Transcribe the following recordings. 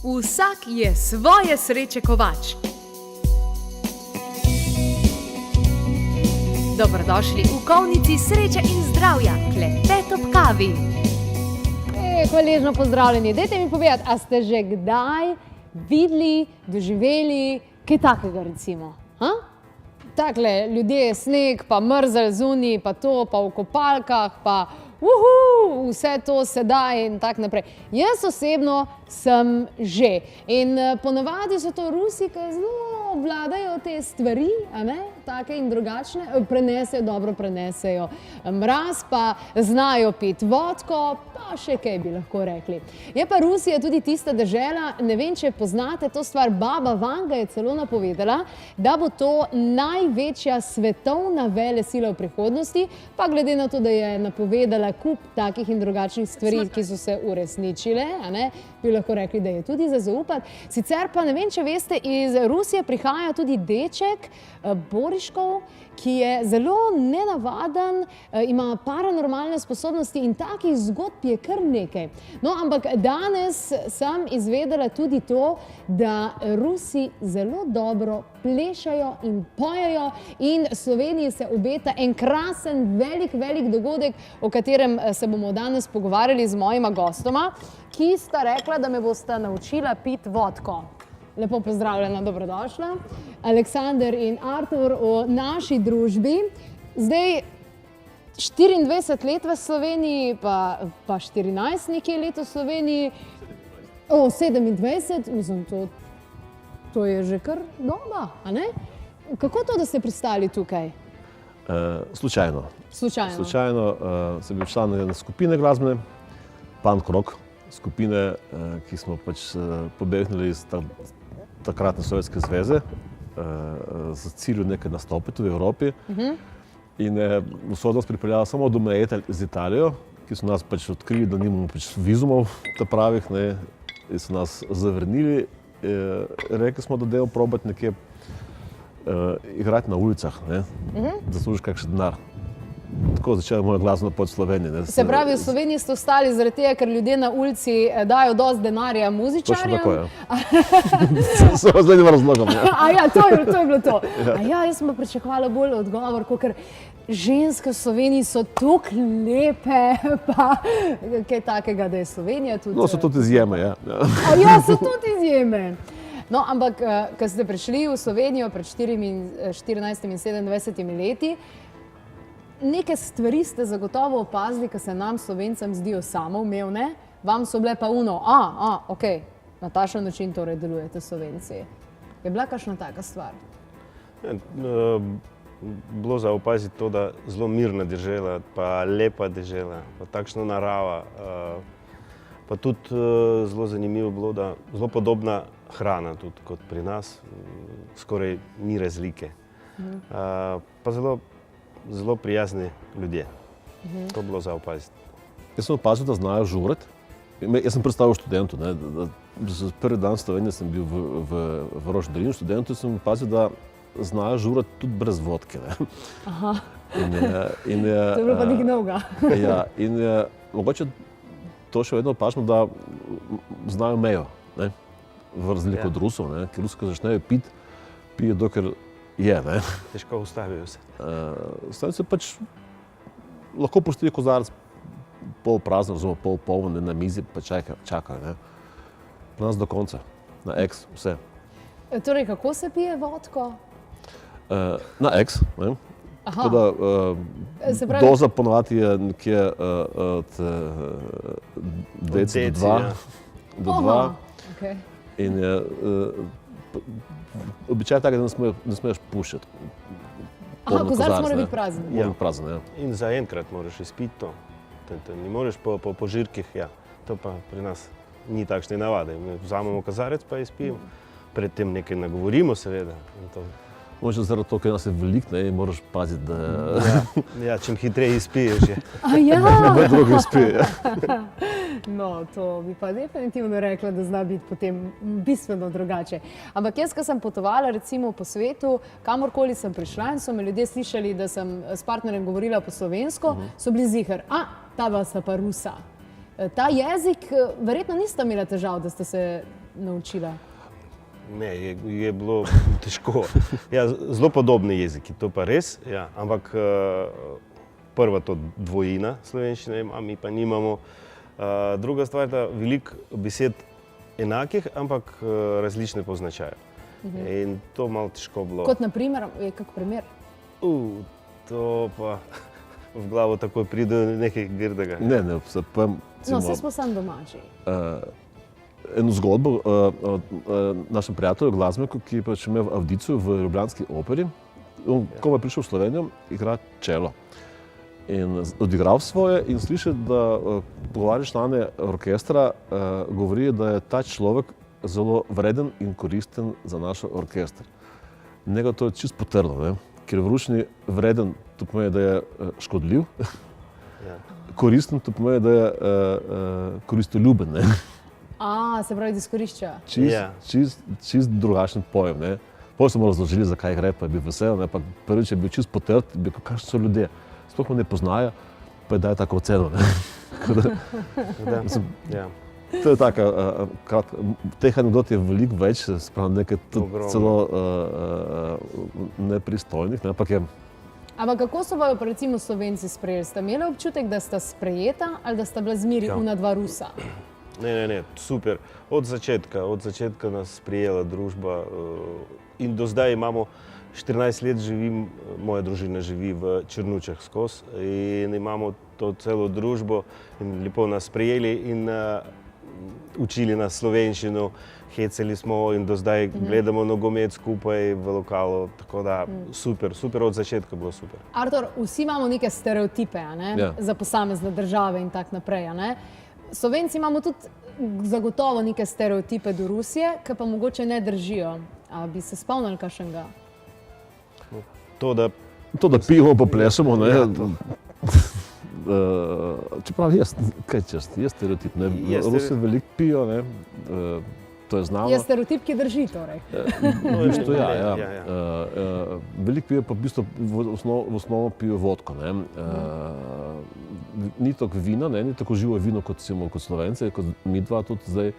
Vsak je svoje sreče kovač. Dobrodošli v kovnici sreče in zdravja, klepet ob kavi. Hvaležno pozdravljeni. Dajte mi povedati, a ste že kdaj videli, doživeli kaj takega recimo? Takle, ljudje, sneg, pa mrzel zunaj, pa to, pa v kopalkah, pa vse to sedaj in tak naprej. Jaz osebno sem že. In ponavadi so to Rusi, ki zelo obvladajo te stvari, a ne? Take in drugačne, dobro prenesejo mraz, pa znajo piti vodko, pa še kaj bi lahko rekli. Je pa Rusija tudi tista dežela, ne vem, če poznate to stvar, baba Vanga je celo napovedala, da bo to največja svetovna velesila v prihodnosti, pa glede na to, da je napovedala kup takih in drugačnih stvari, ki so se uresničile, a ne, bi lahko rekli, da je tudi za zaupati. Sicer pa ne vem, če veste, iz Rusije prihaja tudi deček, Boriškov, ki je zelo nenavaden, ima paranormalne sposobnosti in takih zgodb je kar nekaj. No, ampak danes sem izvedela tudi to, da Rusi zelo dobro plešajo in pojejo in Sloveniji se obeta en krasen, velik dogodek, o katerem se bomo danes pogovarjali z mojima gostoma, ki sta rekla, da me bosta naučila piti vodko. Lepo pozdravljena, dobrodošla. Aleksander in Artur v naši družbi. Zdaj 24 let v Sloveniji, pa 14 nekje let v Sloveniji. 27, mislim, to je že kar doba, a ne? Kako to, da ste pristali tukaj? Slučajno. Slučajno sem bil član ene skupine glasbene, Punk Rock skupine, ki smo pač pobegnili iz takratne Sovjetske zveze z cilju nekaj nastopiti v Evropi. In so nas pripeljali samo do meje z Italijo, ki so nas pač odkrili, da nimamo pač vizumov pravih, in so nas zavrnili. Rekli smo, da dajmo probati nekje igrati na ulicah, da služiš kakšen denar. Tako začela moja glasbena pot v Sloveniji. Se pravi, v Sloveniji ste ostali zaradi tega, ker ljudje na ulici dajo dosti denarja muzičarjem? Točno tako, ja. Samo zdaj nima razlogom, ja. Ja, to je bilo to. Jaz sem pa pričakovala bolj odgovor, ker ženske v Sloveniji so tako lepe, pa kaj takega, da je Slovenija tudi... No, so tudi izjeme, ja. Ja, so tudi izjeme. No, ampak, ko ste prišli v Slovenijo pred 14 in 27 leti, neke stvari ste zagotovo opazili, ki se nam Slovencem zdijo samoumevne, vam so bile pa ok, na takšen način torej delujete Slovenci. Je bila kakšna taka stvar? Bilo za opaziti to, da zelo mirna dežela, pa lepa dežela, pa takšna narava. Pa tudi zelo zanimivo bilo, da zelo podobna hrana tudi kot pri nas, skoraj ni razlike. Pa zelo prijazni ljudje. To je bilo za opaziti. Jaz sem opazil, da znajo žurati. Jaz sem predstavil študentu. Prvi dan Slovenije sem bil v Rožni dolini študentu in sem opazil, da znajo žurati tudi brez vodke. Aha, to je bilo pa nekaj novega. Ja, in mogoče to še vedno opažamo, da znajo mejo, v razliku od Rusov, ker Rusi, ko začnejo piti, pijo dokler je, ne. Težko ustavijo se. Slovenci pač lahko pustijo kozarec pol prazen, oziroma pol poln na mizi, pa čakajo, ne. Pri nas do konca, na eks, vse. Torej, kako se pije vodko? Na eks, ne. Tako da doza ponovadi je nekje od deci do 2. In je običaj tako, da ne smeš puščati. Kozarec mora biti prazen. Mora biti prazen, ja. In zaenkrat moraš izpiti to. Ne moreš po požirkih, ja. To pa pri nas ni takšne navade. Mi vzamemo kozarec pa izpijemo. Predtem nekaj nagovorimo, seveda. Možno zaradi to, ker nas je veliko, moraš paziti, da... Ja, čim hitreje izpiješ, je. Ja! Nekaj drugo izpije. No, to bi pa definitivno rekla, da zna biti potem bistveno drugače. Ampak jaz, ko sem potovala recimo po svetu, kamorkoli sem prišla in so me ljudje slišali, da sem s partnerjem govorila po slovensko, so bili ziher, ta dva sta pa Rusa. Ta jezik, verjetno nista imela težav, da sta se naučila. Ne, je bilo težko. Ja, zelo podobni jeziki, to pa res, ja. Ampak prva to dvojina slovenščine ima, mi pa nimamo. Druga stvar je, da veliko besed enakih, ampak različne po značaju. In to malo težko bilo. Kot na primer, kak primer? To pa v glavo takoj pride nekaj grdega. Ne, se povem, No, se smo sam domači. eno zgodbo o našem prijatelju, glasbeniku, ki je pač imel avdiciju v ljubljanski operi. On, ko je prišel v Slovenijo, igra čelo. In odigral svoje in sliši, da pogovarja člane orkestra, govori, da je ta človek zelo vreden in koristen za naš orkester. Njega to je čisto potrdilo, ne? Ker v ruščini vreden, to pomeni, da je škodljiv, Ja. koristen, to pomeni, da je koristoljuben. Ne? Se pravi, da izkorišča. Čist drugačen pojem. Ne? Potem smo razložili, zakaj gre, pa je bil vesel, ne? Pa prvič je bil čist potrd, je bil, kakšni so ljudje. Sploh me ne poznajo, pa je daje tako oceno. Ja. To je taka, teh anekdot je veliko več, nekaj celo nepristojnih, ne? Ampak kako so vaju pa recimo Slovenci sprejeli? Ste imeli občutek, da sta sprejeta ali da sta bila zmeri una dva Rusa? Ne, super. Od začetka nas sprijela družba in do zdaj imamo 14 let živim, moja družina živi v Črnučah skozi in imamo to celo družbo in lepo nas sprijeli in učili nas slovenščino, hecali smo in do zdaj gledamo nogomet skupaj v lokalu, tako da super, od začetka bilo super. Artur, vsi imamo neke stereotipe, ne? Ja. Za posamezne države in tako naprej. Ne? Slovenci imamo tudi zagotovo neke stereotipe do Rusije, ki pa mogoče ne držijo. A bi se spomnili kakšnega? To, da pijemo pa plešemo, ne? Ja, čeprav je stereotip, ne? Rusi veliko pijo, ne? To je znano. Je stereotip, ki drži torej. V bistvu ja. Veliko pijo pa v bistvu v osnovo pijo vodko, ne? Ni tako vina, ne? Ni tako živo vino kot Slovenci, kot mi dva tudi zdaj.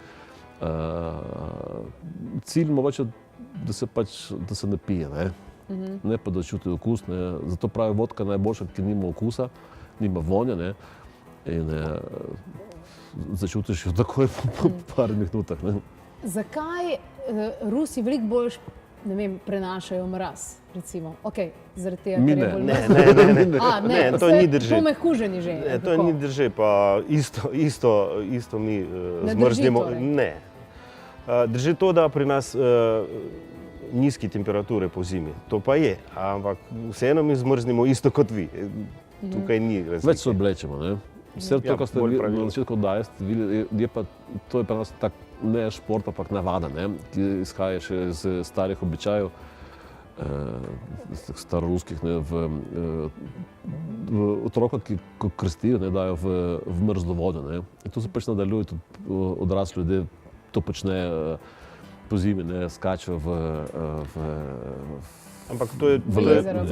Cilj mogoče, da se ne pije, ne? Ne pa da čuti okus, ne? Zato pravi vodka najboljša, ki nima okusa, nima vonja, ne? In začutiš jo takoj po par minutah, ne? Zakaj Rusi veliko bolj, ne vem, prenašajo mraz, recimo? Okej, zaradi tega, ker je bolj mraz. Ne, to ni drži. To mehuženje že. To ni drži, pa isto mi zmrznemo. Ne. Drži to, da pri nas nizke temperature po zimi, to pa je, ampak vseeno mi zmrznemo isto kot vi. Tukaj ni razlike. Več se oblečemo, ne? Vse to, kar ste na začetku oddaje, to je pa nas tak ne šport, ampak navada, ne? Ki izhaja še iz starih običajev, staroruskih, ne? Otroka, ki ko krstijo, ne, dajo v mrzlo vodo, ne? In to se pač nadaljuje, tudi odrasli ljudje to počnejo po zimi, ne? Skačejo Ampak to je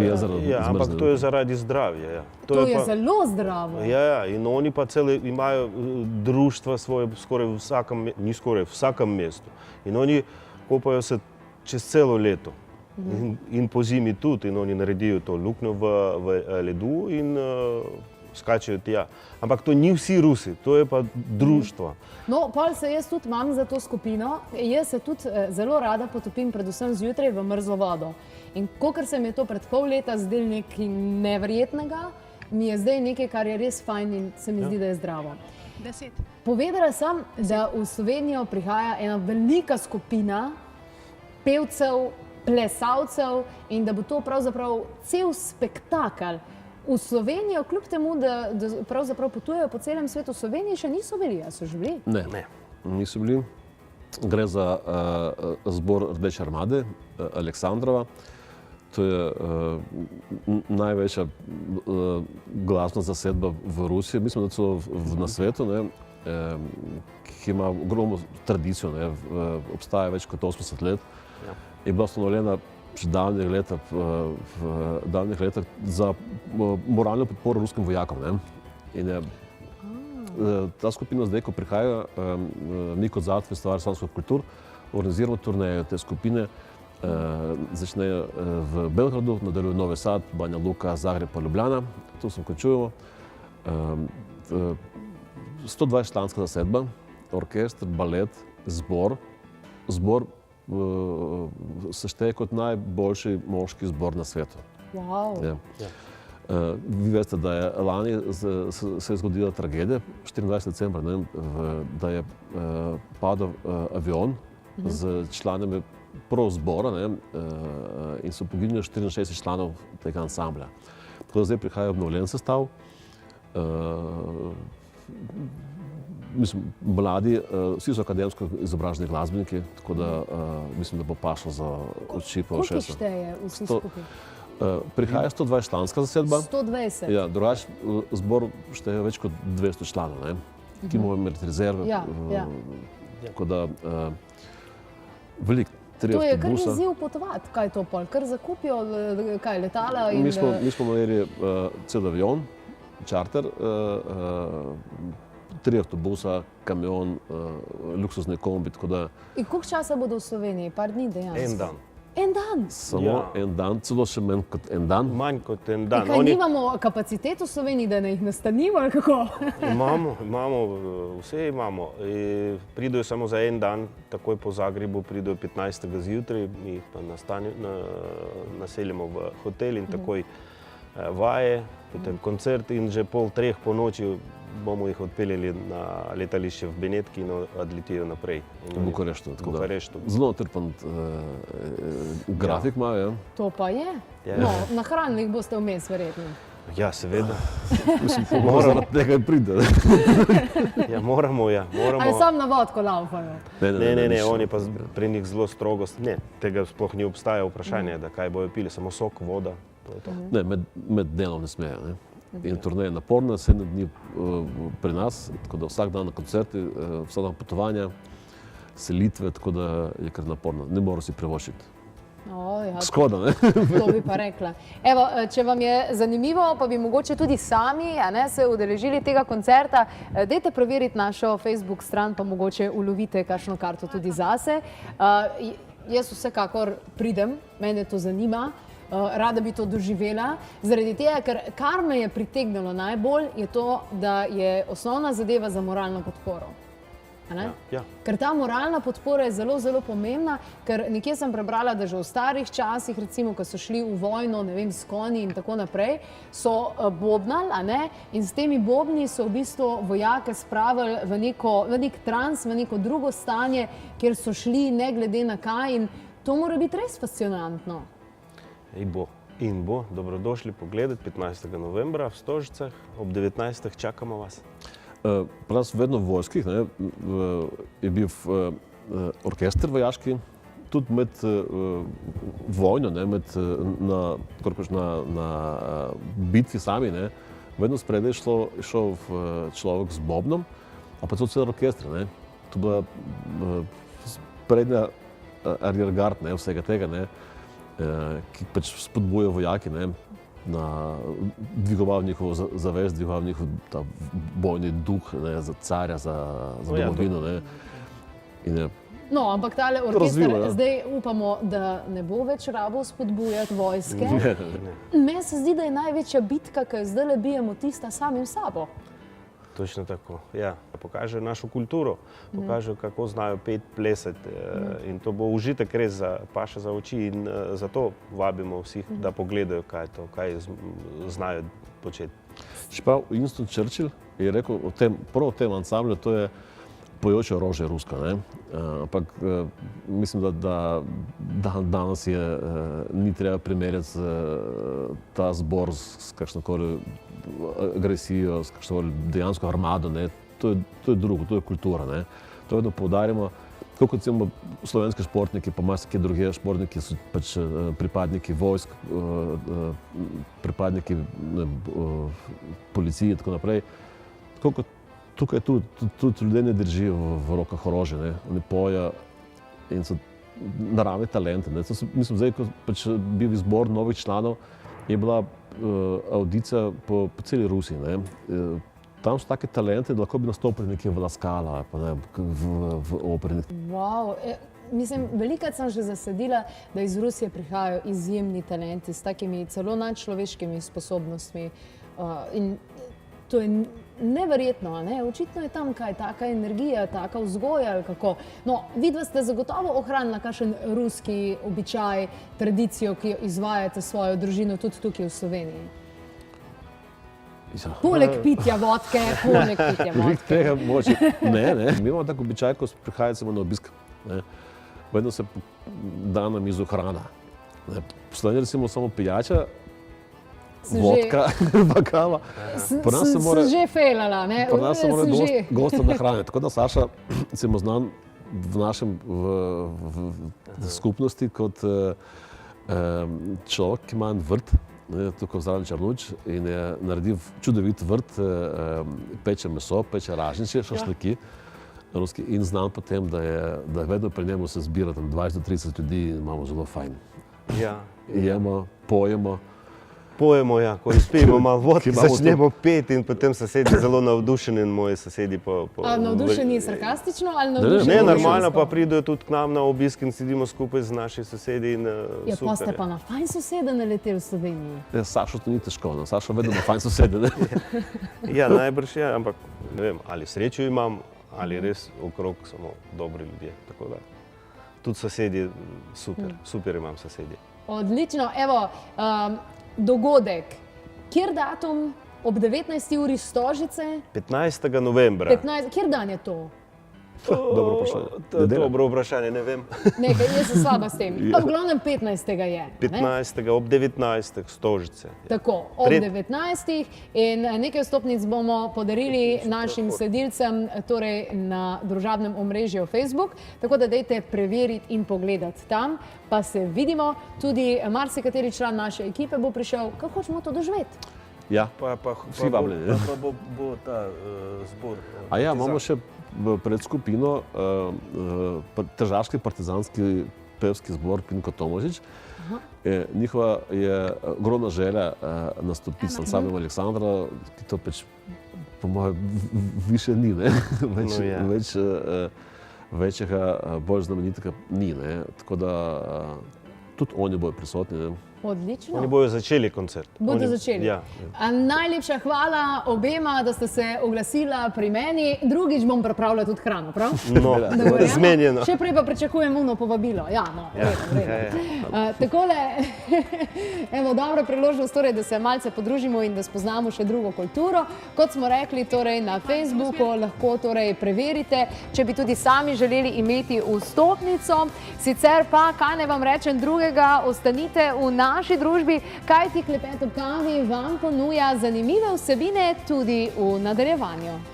jezero. Ja, ampak to je zaradi zdravja. Ja. To je zelo zdravo. Ja, in oni pa imajo društva svoje skoraj v vsakem mestu. In oni kopajo se čez celo leto. In po zimi tudi. In oni naredijo to luknjo v ledu in skačejo tja. Ampak to ni vsi Rusi, to je pa društvo. No, pol se jaz tudi imam za to skupino. Jaz se tudi zelo rada potopim, predvsem zjutraj v mrzlo vodo. In kakor se mi je to pred pol leta zdelo nekaj neverjetnega, mi je zdaj nekaj, kar je res fajn in se mi zdi, da je zdravo. 10. Povedala sem, da v Slovenijo prihaja ena velika skupina pevcev, plesalcev in da bo to pravzaprav cel spektakel. V Slovenijo, kljub temu, da pravzaprav potujejo po celem svetu, v Sloveniji še niso bili, a so že bili? Ne, niso bili. Gre za zbor Rdeče armade, Aleksandrova. To je največja glasbena zasedba v Rusiji, mislim, da so na svetu, ne, ki ima ogromno tradicijo, ne, obstaja več kot 80 let. Je bila ustanovljena že davnih letih za moralno podporo ruskim vojakom. Ne. In je ta skupina zdaj, ko prihaja, mi kot Zavod Festival slavnostnih kultur, organiziramo turneje te skupine, začnejo v Belgradu, nadaljujejo Novi Sad, Banja Luka, Zagreb pa Ljubljana, tu se končujemo. 120-članska zasedba, orkester, balet, zbor. Zbor se šteje kot najboljši moški zbor na svetu. Wow. Ja. Vi veste, da je lani se je zgodila tragedija, 24. decembra, da je padel avion z članami prav zbora in so poginili 64 članov tega ansambla. Tako da zdaj prihaja obnovljen sestav. Mislim, mladi, vsi so akademsko izobraženi glasbeniki, tako da mislim, da bo pašlo za oči pa ušesa. Koliko šteje vsi skupaj? Prihaja 120-članska zasedba. 120? Ja, drugače zbor šteje več kot 200 članov, ki moramo imeti rezerve. Tako da veliko. To je kar izziv potovati, kaj to pol, kar zakupijo, kaj letala in... Mi smo imeli cel avion, čarter, 3 avtobusa, kamion, luksuzni kombi, tako da... In koliko časa bodo v Sloveniji? Par dni dejansko? En dan. En dan? Samo en dan, celo še manj kot en dan. Manj kot en dan. Kaj nimamo kapacitet v Sloveniji, da ne jih nastanimo, ali kako? Imamo, vse imamo. Pridejo samo za en dan, takoj po Zagrebu pridejo 15. zjutraj, mi jih pa naselimo v hotel in takoj vaje, potem koncert in že pol 3 po noči bomo jih odpeljali na letališče v Benetki in odletijo naprej. V Bukareštu. Zelo trpen grafik imajo, ja. To pa je. No, nahranili jih boste vmes, verjetno. Ja, seveda. Mislim, moramo tega priti. Ja, moramo. Ali sam na vodko laufajo? Ne, oni pa pri njih zelo strogo. Ne, tega sploh ni obstaja vprašanje, da kaj bojo pili, samo sok, voda. Ne, med delom ne smejo. In turneja je naporna, 7 dni pri nas, tako da vsak dan na koncerti, vsak dan potovanja, selitve, tako da je kar naporno. Ne moram si privoščiti. Škoda, ne? To bi pa rekla. Evo, če vam je zanimivo, pa bi mogoče tudi sami se udeležili tega koncerta, dajte preveriti našo Facebook stran, pa mogoče ulovite kakšno karto tudi zase. Jaz vsekakor pridem, mene to zanima. Rada bi to doživela, zaradi tega, ker kar me je pritegnilo najbolj, je to, da je osnovna zadeva za moralno podporo. Ker ta moralna podpora je zelo, zelo pomembna, ker nekje sem prebrala, da že v starih časih, recimo, ko so šli v vojno, ne vem, s konji in tako naprej, so bobnali, in s temi bobni so v bistvu vojake spravili v nek trans, v neko drugo stanje, kjer so šli ne glede na kaj in to mora biti res fascinantno. In bo. Dobrodošli pogledati 15. novembra v Stožicah, ob 19. čakamo vas. Pri nas vedno v vojskih je bil orkester vojaški, tudi med vojno, na bitvi sami, vedno spredaj je šel človek z bobnom, a pa cel orkester. To bila prednja ariergard vsega tega, ki pač spodbuja vojaki, dvigoval njihov zavest, dvigoval njihov bojni duh za carja, za domovino. No, ampak tale orkester, zdaj upamo, da ne bo več rabo spodbujati vojske. Meni se zdi, da je največja bitka, ki jo zdaj bijemo, tista samim sabo. Točno tako, ja. Pokažejo našo kulturo, pokažejo, kako znajo peti, plesati in to bo užitek res paše za oči in zato vabimo vseh, da pogledajo, kaj je to, kaj znajo početi. Čeprav Winston Churchill je rekel prav o tem ansamblu, to je pojoče orožje rusko, ampak mislim, da danes ni treba primerjati ta zbor s kakšnokoli agresijo, s kakšnokoli dejansko armado, to je drugo, to je kultura. To vedno poudarjamo, tako kot recimo slovenski športniki, pa marsikje druge športniki so pač pripadniki vojsk, pripadniki policije in tako naprej. Tako kot tukaj tudi ljudje ne držijo v rokah orožje, ne pojejo in so naravni talenti. Mislim, zdaj, ko pač bil izbor novih članov, je bila avdicija po celi Rusiji. tam so take talente, da lahko bi nastopili nekje v La Scala, pa ne, v operi. Wow. Mislim, velikokrat sem že zasledila, da iz Rusije prihajajo izjemni talenti s takimi celo nadčloveškimi sposobnostmi. In to je neverjetno, ne? Očitno je tam kaj, taka energija, taka vzgoja ali kako. No, vidva ste zagotovo ohranila kakšen ruski običaj, tradicijo, ki jo izvajate s svojo družino tudi tukaj v Sloveniji. Poleg pitja vodke, poleg pitja vodke. Tega mogoče ne. Mi imamo tako običaj, ko prihajamo na obisk. Vedno se da na mizo hrana. V Sloveniji recimo samo pijača, vodka, pa kava. Sem že fejlala, ne? Pri nas se mora gosta nahraniti. Tako da Saša recimo znan v našem skupnosti kot človek, ki ima en vrt, tukaj v Zdravi Črnuč, in je naredil čudovit vrt, peče meso, peče ražnjiče, šašliki ruski, in znan po tem, da je vedno pri njemu se zbira tam 20 do 30 ljudi in imamo zelo fajn. Ja. Jemo, pojemo. Pojemo, ja, ko izpijemo malo vodke, začnemo peti in potem sosedi zelo navdušeni in moji sosedi navdušeni sarkastično ali navdušeni? Ne, normalno pa pridejo tudi k nam na obisk in sedimo skupaj z našimi sosedi in ja, super. Pa ste pa na fajn sosede naleteli v Sloveniji? Ja, Sašo to ni težko, no. Sašo vedno na fajn sosede, ne? Ja, najbrž je, ampak ne vem, ali srečo imam, ali res okrog samo dobri ljudje, tako da tudi sosedi, super imam sosedi. Odlično, evo, dogodek, kjer datum ob 19. uri Stožice? 15. novembra. Kjer dan je to? Dobro vprašanje. Dobro vprašanje, ne vem. Nekaj, jaz sem slaba s tem. V glavnem 15. je. 15. ob 19. Stožice. Tako, ob 19. in nekaj vstopnic bomo podarili našim sledilcem, torej na družabnem omrežju Facebook, tako da dajte preveriti in pogledati tam, pa se vidimo. Tudi marsikateri član naše ekipe bo prišel, kako hočemo to doživeti. Ja, vsi vabljeni. Pa bo ta zbor. A ja, imamo še pred skupino Tržaški partizanski pevski zbor Pinko Tomožič. Njihova je ogromna želja nastopiti s ansambljom Aleksandra, ki to pač po mojem više ni, ne? Večjega, bolj znamenitega ni, ne? Tako da tudi oni bojo prisotni, ne? Odlično. Oni bojo začeli koncert. Bodo začeli. Ja. Najlepša hvala obema, da ste se oglasila pri meni. Drugič bom pripravila tudi hrano, prav? No, zmenjeno. Še prej pa pričakujem uno povabilo. Ja, no, vredo. Takole, evo, dobra priložnost, torej, da se malce podružimo in da spoznamo še drugo kulturo. Kot smo rekli, torej, na Facebooku lahko torej preverite, če bi tudi sami želeli imeti vstopnico. Sicer pa, kaj ne vam rečem drugega, ostanite v naši družbi, kajti Klepet ob kavi vam ponuja zanimive vsebine tudi v nadaljevanju.